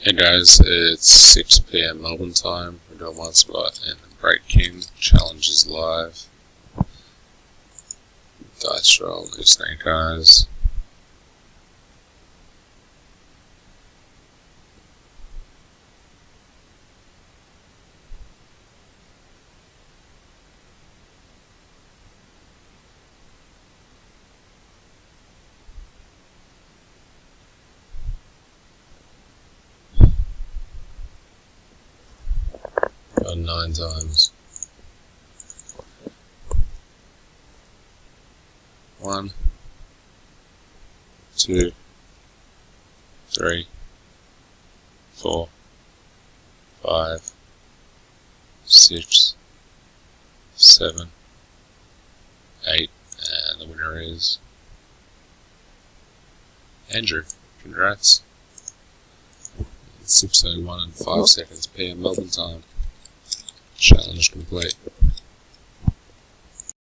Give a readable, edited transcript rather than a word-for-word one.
Hey guys, it's 6 PM Melbourne time. We're doing one spot and the Break King challenge is live. Dice roll, new snake eyes. Got 9 times. 1, 2, 3, 4, 5, 6, 7, 8, and the winner is Andrew. Congrats. 6:01 and 5 seconds PM Melbourne time. Challenge complete.